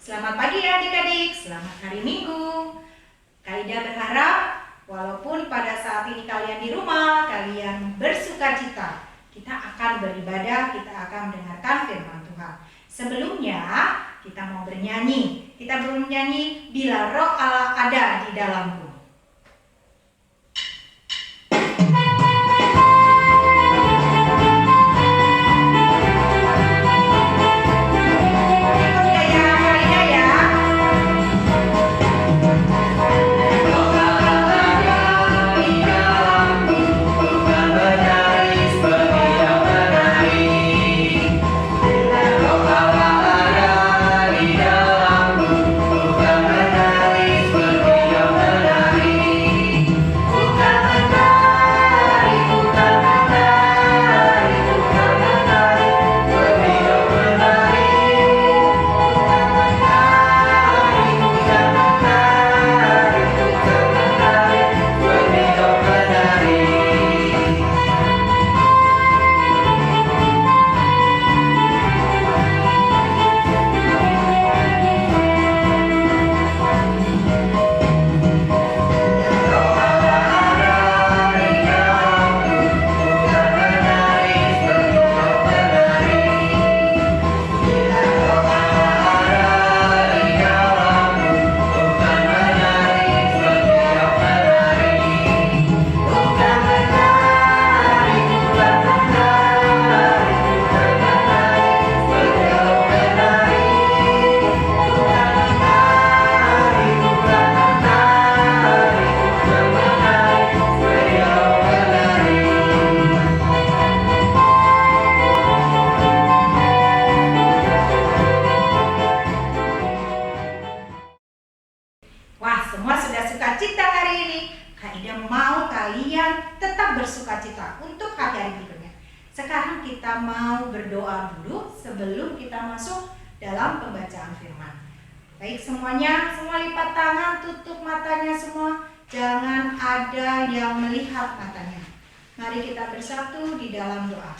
Selamat pagi adik-adik, selamat hari Minggu. Kak Ida berharap walaupun pada saat ini kalian di rumah, kalian bersuka cita. Kita akan beribadah, kita akan mendengarkan firman Tuhan. Sebelumnya kita mau bernyanyi. Kita belum nyanyi Bila Roh Allah ada di dalamku. Semua sudah sukacita hari ini. Kak Ida mau kalian tetap bersukacita untuk hari berikutnya. Sekarang kita mau berdoa dulu sebelum kita masuk dalam pembacaan firman. Baik semuanya, semua lipat tangan, tutup matanya semua. Jangan ada yang melihat matanya. Mari kita bersatu di dalam doa.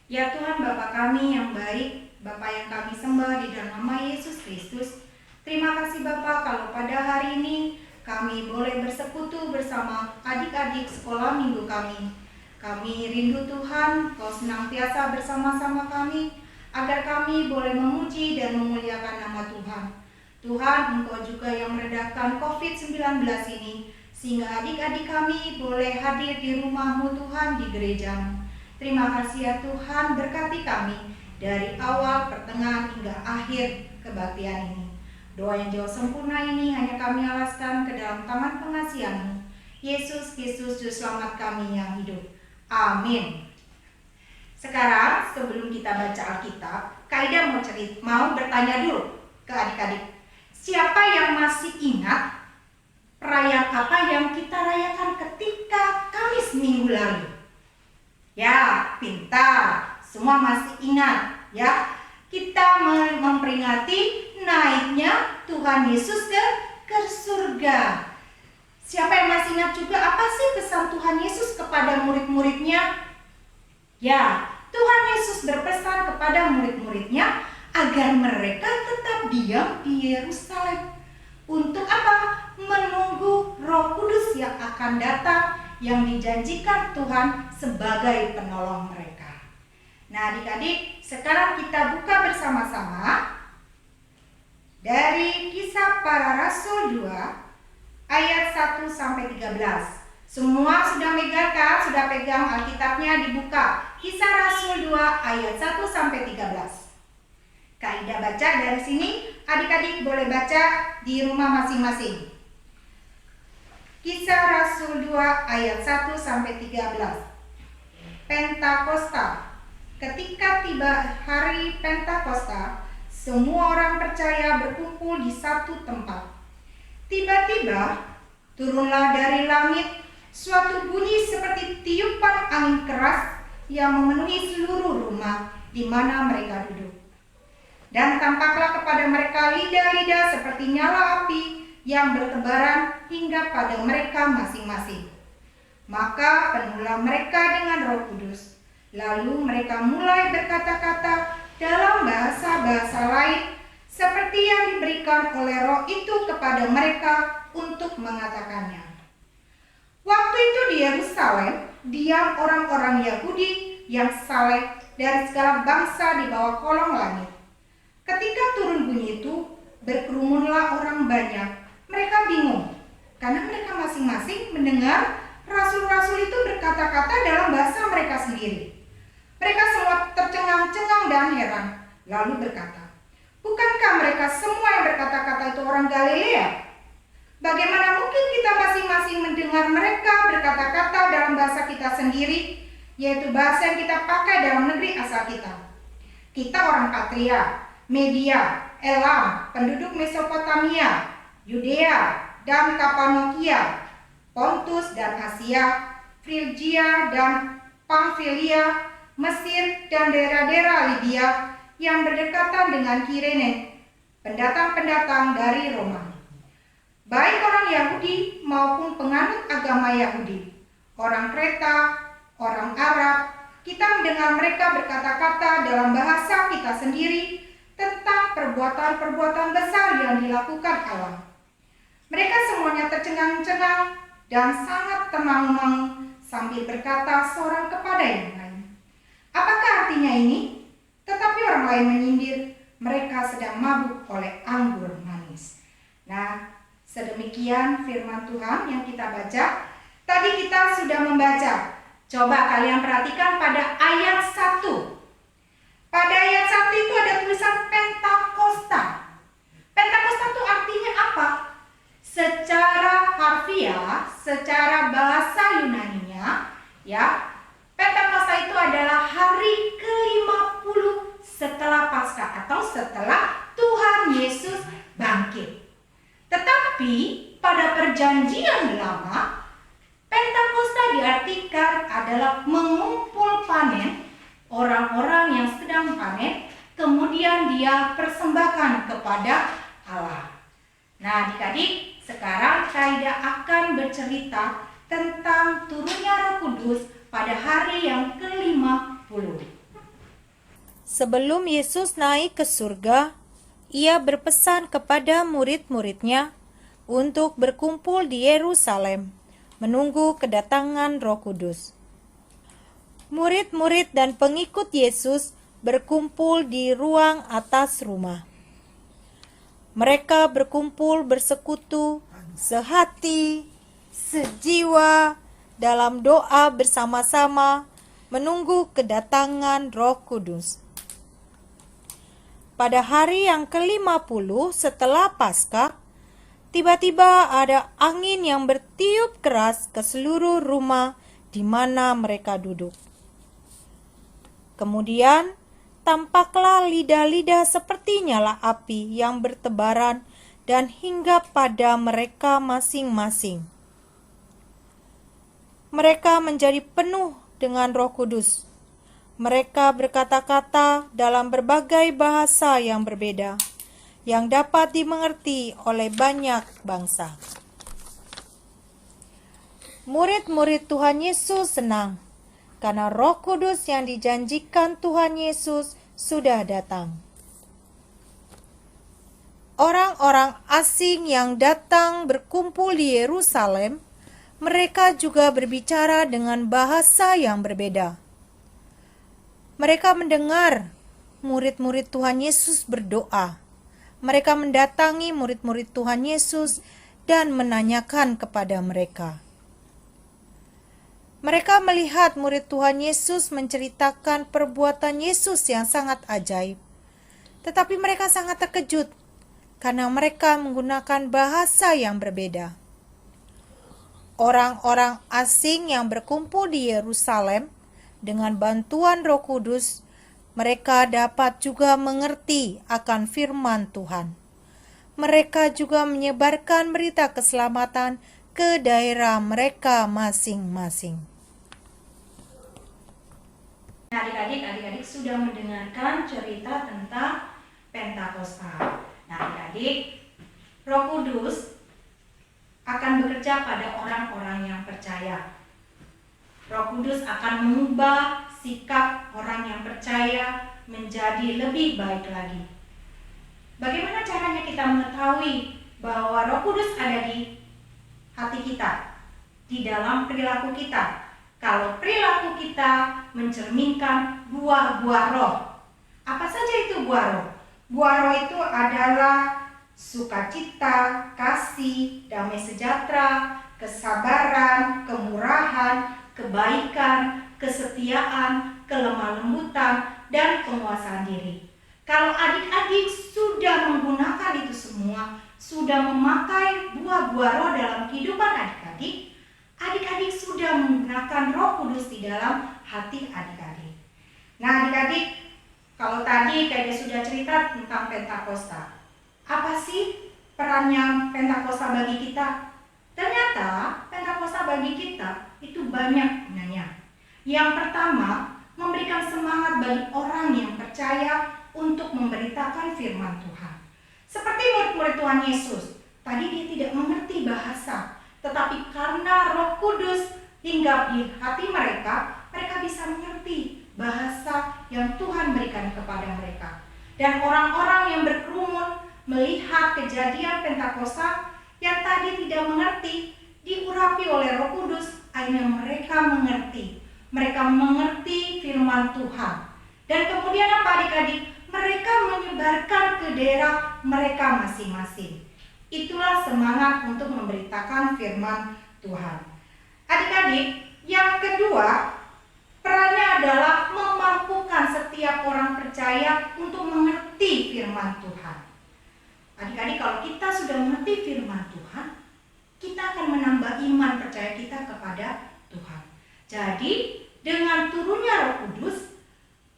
Ya Tuhan Bapa kami yang baik, Bapa yang kami sembah di dalam nama Yesus Kristus. Terima kasih Bapak kalau pada hari ini kami boleh bersekutu bersama adik-adik sekolah minggu kami. Kami rindu Tuhan, Kau senantiasa bersama-sama kami, agar kami boleh memuji dan memuliakan nama Tuhan. Tuhan, Engkau juga yang meredakan COVID-19 ini, sehingga adik-adik kami boleh hadir di rumah-Mu Tuhan di gereja-Mu. Terima kasih ya Tuhan, berkati kami dari awal, pertengahan hingga akhir kebaktian ini. Doa yang jauh sempurna ini hanya kami alaskan ke dalam tangan pengasihan-Mu. Yesus Kristus Juru Selamat kami yang hidup. Amin. Sekarang sebelum kita baca Alkitab, Kak Ida mau bertanya dulu ke adik-adik. Siapa yang masih ingat perayaan apa yang kita rayakan ketika Kamis minggu lalu? Ya, pintar. Semua masih ingat ya. Kita memperingati naiknya Tuhan Yesus ke surga. Siapa yang masih ingat juga apa sih pesan Tuhan Yesus kepada murid-muridnya? Ya, Tuhan Yesus berpesan kepada murid-muridnya agar mereka tetap diam di Yerusalem. Untuk apa? Menunggu Roh Kudus yang akan datang, yang dijanjikan Tuhan sebagai penolong mereka. Nah adik-adik, sekarang kita buka bersama-sama dari Kisah Para Rasul 2 ayat 1-13. Semua sudah megang kan? Sudah pegang Alkitabnya, dibuka. Kisah Rasul 2 ayat 1-13. Kak Ida baca dari sini, adik-adik boleh baca di rumah masing-masing. Kisah Rasul 2 ayat 1-13. Pentakosta. Ketika tiba hari Pentakosta, semua orang percaya berkumpul di satu tempat. Tiba-tiba turunlah dari langit suatu bunyi seperti tiupan angin keras yang memenuhi seluruh rumah di mana mereka duduk. Dan tampaklah kepada mereka lidah-lidah seperti nyala api yang bertebaran hingga pada mereka masing-masing. Maka penuhlah mereka dengan Roh Kudus. Lalu mereka mulai berkata-kata dalam bahasa-bahasa lain seperti yang diberikan oleh Roh itu kepada mereka untuk mengatakannya. Waktu itu di Yerusalem diam orang-orang Yahudi yang saleh dari segala bangsa di bawah kolong langit. Ketika turun bunyi itu, berkerumunlah orang banyak. Mereka bingung, karena mereka masing-masing mendengar rasul-rasul itu berkata-kata dalam bahasa mereka sendiri. Mereka semua tercengang-cengang dan heran, lalu berkata, "Bukankah mereka semua yang berkata-kata itu orang Galilea? Bagaimana mungkin kita masing-masing mendengar mereka berkata-kata dalam bahasa kita sendiri, yaitu bahasa yang kita pakai dalam negeri asal kita? Kita orang Patria, Media, Elam, penduduk Mesopotamia, Yudea dan Kapadokia, Pontus dan Asia, Frigia dan Pamfilia, Mesir dan daerah-daerah Libya yang berdekatan dengan Kirene, pendatang-pendatang dari Roma. Baik orang Yahudi maupun penganut agama Yahudi, orang Kreta, orang Arab, kita mendengar mereka berkata-kata dalam bahasa kita sendiri tentang perbuatan-perbuatan besar yang dilakukan Allah. Mereka semuanya tercengang-cengang dan sangat termangu-mangu sambil berkata seorang kepada yang lain, "Apakah artinya ini?" Tetapi orang lain menyindir, "Mereka sedang mabuk oleh anggur manis." Nah, sedemikian firman Tuhan yang kita baca. Tadi kita sudah membaca. Coba kalian perhatikan pada ayat 1. Pada ayat 1 itu ada tulisan Pentakosta. Pentakosta itu artinya apa? Secara harfiah, secara bahasa Yunaninya, ya, Pentakosta itu adalah hari ke-50 setelah Paskah atau setelah Tuhan Yesus bangkit. Tetapi pada perjanjian lama, Pentakosta diartikan adalah mengumpul panen, orang-orang yang sedang panen, kemudian dia persembahkan kepada Allah. Nah, adik-adik, sekarang Kaida akan bercerita tentang turunnya Roh Kudus pada hari yang ke-50. Sebelum Yesus naik ke surga, ia berpesan kepada murid-muridnya untuk berkumpul di Yerusalem, menunggu kedatangan Roh Kudus. Murid-murid dan pengikut Yesus berkumpul di ruang atas rumah. Mereka berkumpul bersekutu, sehati, sejiwa, dalam doa bersama-sama, menunggu kedatangan Roh Kudus. Pada hari yang ke-50 setelah Paskah, tiba-tiba ada angin yang bertiup keras ke seluruh rumah di mana mereka duduk. Kemudian tampaklah lidah-lidah seperti nyala api yang bertebaran dan hinggap pada mereka masing-masing. Mereka menjadi penuh dengan Roh Kudus. Mereka berkata-kata dalam berbagai bahasa yang berbeda, yang dapat dimengerti oleh banyak bangsa. Murid-murid Tuhan Yesus senang karena Roh Kudus yang dijanjikan Tuhan Yesus sudah datang. Orang-orang asing yang datang berkumpul di Yerusalem, mereka juga berbicara dengan bahasa yang berbeda. Mereka mendengar murid-murid Tuhan Yesus berdoa. Mereka mendatangi murid-murid Tuhan Yesus dan menanyakan kepada mereka. Mereka melihat murid Tuhan Yesus menceritakan perbuatan Yesus yang sangat ajaib. Tetapi mereka sangat terkejut karena mereka menggunakan bahasa yang berbeda. Orang-orang asing yang berkumpul di Yerusalem dengan bantuan Roh Kudus, mereka dapat juga mengerti akan firman Tuhan. Mereka juga menyebarkan berita keselamatan ke daerah mereka masing-masing. Nah, adik-adik sudah mendengarkan cerita tentang Pentakosta. Nah, adik-adik, Roh Kudus akan bekerja pada orang-orang yang percaya. Roh Kudus akan mengubah sikap orang yang percaya menjadi lebih baik lagi. Bagaimana cara kita mengetahui bahwa Roh Kudus ada di hati kita, di dalam perilaku kita. Kalau perilaku kita mencerminkan buah-buah roh. Apa saja itu buah roh? Buah roh itu adalah sukacita, kasih, damai sejahtera, kesabaran, kemurahan, kebaikan, kesetiaan, kelemah lembutan, dan penguasaan diri. Kalau adik-adik sudah menggunakan itu semua, sudah memakai buah-buah roh dalam kehidupan adik-adik, adik-adik sudah menggunakan Roh Kudus di dalam hati adik-adik. Nah adik-adik, kalau tadi Kak sudah cerita tentang Pentakosta, apa sih perannya Pentakosta bagi kita? Ternyata Pentakosta bagi kita itu banyak gunanya. Yang pertama, memberikan semangat bagi orang yang percaya untuk memberitakan firman Tuhan. Seperti murid-murid Tuhan Yesus, tadi dia tidak mengerti bahasa, tetapi karena Roh Kudus hinggap di hati mereka, mereka bisa mengerti bahasa yang Tuhan berikan kepada mereka. Dan orang-orang yang berkerumun melihat kejadian Pentakosta yang tadi tidak mengerti, diurapi oleh Roh Kudus, akhirnya mereka mengerti. Mereka mengerti firman Tuhan. Dan kemudian apa adik-adik? Mereka menyebarkan ke daerah mereka masing-masing. Itulah semangat untuk memberitakan firman Tuhan. Adik-adik, yang kedua, perannya adalah memampukan setiap orang percaya untuk mengerti firman Tuhan. Adik-adik, kalau kita sudah mengerti firman Tuhan, kita akan menambah iman percaya kita kepada Tuhan. Jadi, dengan turunnya Roh Kudus,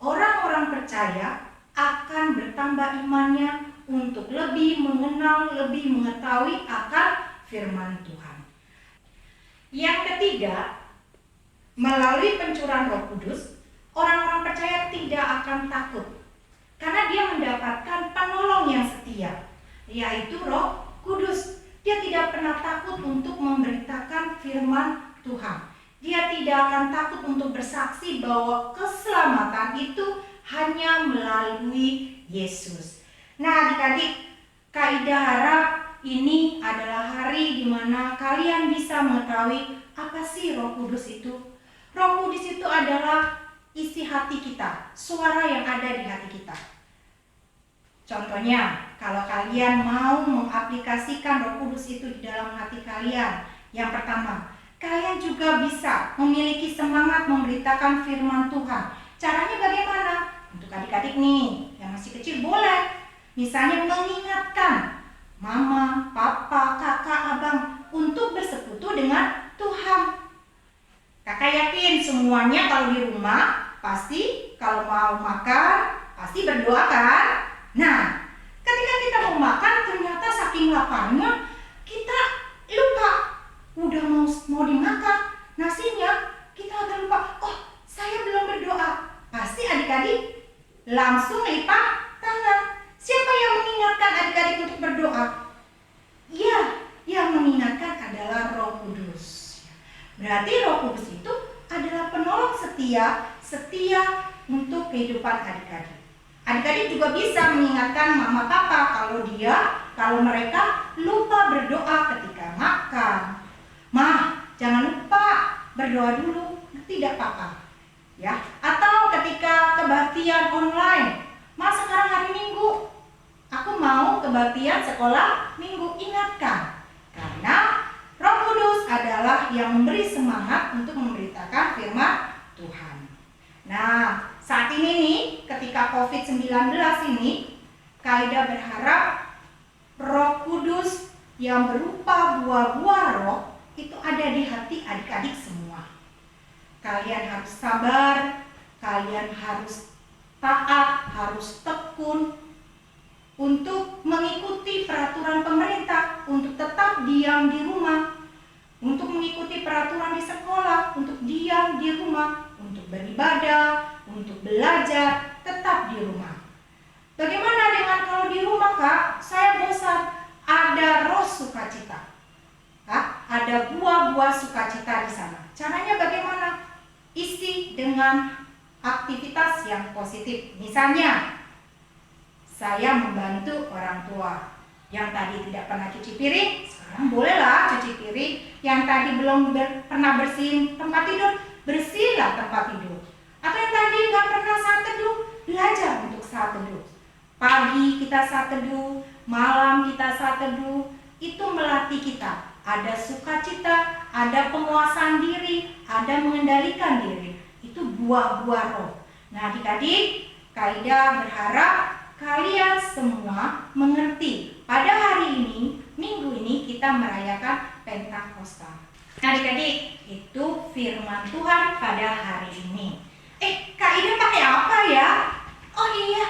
orang-orang percaya akan bertambah imannya untuk lebih mengenal, lebih mengetahui akan firman Tuhan. Yang ketiga, melalui pencurahan Roh Kudus, orang-orang percaya tidak akan takut karena dia mendapatkan penolong yang setia, yaitu Roh Kudus. Dia tidak pernah takut untuk memberitakan firman Tuhan. Dia tidak akan takut untuk bersaksi bahwa keselamatan itu hanya melalui Yesus. Nah adik-adik, Kaidah harap ini adalah hari di mana kalian bisa mengetahui apa sih Roh Kudus itu. Roh Kudus itu adalah isi hati kita, suara yang ada di hati kita. Contohnya, kalau kalian mau mengaplikasikan Roh Kudus itu di dalam hati kalian, yang pertama, kalian juga bisa memiliki semangat memberitakan firman Tuhan. Caranya bagaimana? Untuk adik-adik nih, yang masih kecil boleh. Misalnya mengingatkan mama, papa, kakak, abang untuk bersekutu dengan Tuhan. Kakak yakin semuanya kalau di rumah pasti kalau mau makan pasti berdoa kan? Nah, ketika kita mau makan ternyata saking laparnya kita lupa udah mau dimakan nasinya, kita agak lupa, oh saya belum berdoa. Pasti adik-adik langsung lipat tangan. Siapa yang mengingatkan adik-adik untuk berdoa? Ya, yang mengingatkan adalah Roh Kudus. Berarti Roh Kudus itu adalah penolong setia untuk kehidupan adik-adik. Adik-adik juga bisa mengingatkan mama papa kalau mereka lupa berdoa ketika makan. Ma, jangan lupa berdoa dulu, tidak apa-apa. Ya, atau ketika kebaktian online. Ma, sekarang hari Minggu, aku mau kebaktian sekolah Minggu, ingatkan. Karena Roh Kudus adalah yang memberi semangat untuk memberitakan firman Tuhan. Nah, saat ini nih, ketika COVID-19 ini, Kaidah berharap Roh Kudus yang berupa buah-buah roh itu ada di hati adik-adik semua. Kalian harus sabar, kalian harus taat, harus tekun untuk mengikuti peraturan pemerintah, untuk tetap diam di rumah, untuk mengikuti peraturan di sekolah, untuk diam di rumah, untuk beribadah, untuk belajar, tetap di rumah. Bagaimana dengan kalau di rumah, Kak? Saya bosan. Ada roh sukacita. Kak, ada buah-buah sukacita di sana. Caranya bagaimana? Isi dengan aktivitas yang positif. Misalnya, saya membantu orang tua. Yang tadi tidak pernah cuci piring, sekarang bolehlah cuci piring. Yang tadi belum pernah bersihin tempat tidur, bersihlah tempat tidur. Atau yang tadi nggak pernah saat teduh, belajar untuk saat teduh. Pagi kita saat teduh, malam kita saat teduh, itu melatih kita. Ada sukacita, ada penguasaan diri, ada mengendalikan diri. Itu buah-buah roh. Nah, adik-adik, Kak Ida berharap kalian semua mengerti. Pada hari ini, minggu ini kita merayakan Pentakosta. Nah, adik-adik, itu firman Tuhan pada hari ini. Kak Ida pakai apa ya? Oh iya.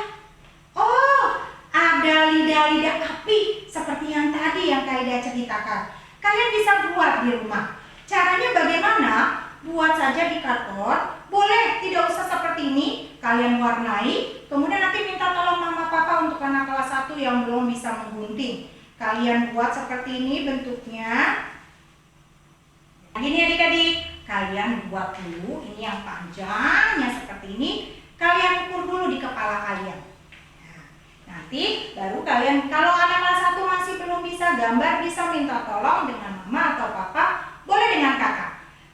Oh, ada lidah-lidah api seperti yang tadi yang Kak Ida ceritakan. Kalian bisa buat di rumah. Caranya bagaimana? Buat saja di karton. Boleh, tidak usah seperti ini. Kalian warnai. Kemudian nanti minta tolong mama papa untuk anak kelas 1 yang belum bisa menggunting. Kalian buat seperti ini bentuknya. Gini adik-adik, kalian buat dulu. Ini yang panjangnya seperti ini. Kalian ukur dulu di kepala kalian. Nah, nanti baru kalian, kalau anak kelas 1 masih belum bisa gambar, bisa minta tolong dengan mama atau papa, boleh dengan kakak.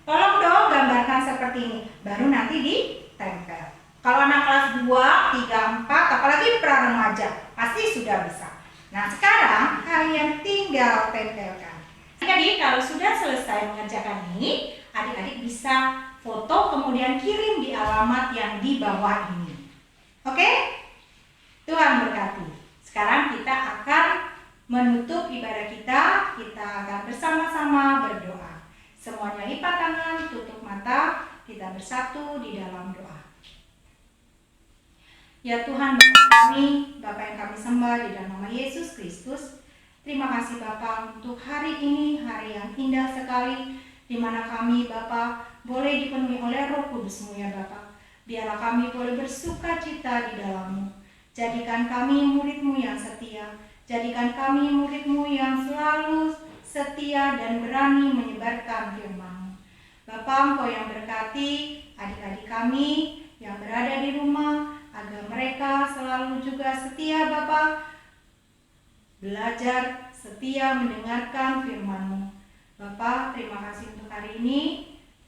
Tolong dong gambarkan seperti ini. Baru nanti ditempel. Kalau anak kelas 2, 3, 4, apalagi pra remaja, pasti sudah bisa. Nah, sekarang kalian tinggal tempelkan. Jadi kalau sudah selesai mengerjakan ini, adik-adik bisa foto kemudian kirim di alamat yang di bawah ini. Oke? Tuhan berkati. Sekarang kita akan menutup ibadah kita. Kita akan bersama-sama berdoa. Semuanya lipat tangan, tutup mata, kita bersatu di dalam doa. Ya Tuhan, Bapa kami, Bapa yang kami sembah di dalam nama Yesus Kristus. Terima kasih Bapa untuk hari ini, hari yang indah sekali, di mana kami Bapa boleh dipenuhi oleh Roh Kudus-Mu ya Bapa. Biarlah kami boleh bersuka cita di dalam-Mu. Jadikan kami murid-Mu yang setia. Jadikan kami murid-Mu yang selalu setia dan berani menyebarkan firman-Mu. Bapa, Engkau yang berkati adik-adik kami yang berada di rumah, agar mereka selalu juga setia Bapa, belajar, setia mendengarkan firman-Mu. Bapa, terima kasih untuk hari ini.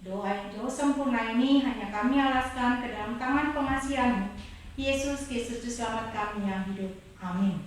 Doa yang jauh sempurna ini hanya kami alaskan ke dalam tangan pengasihan-Mu. Yesus Kristus Selamat kami yang hidup. Amin.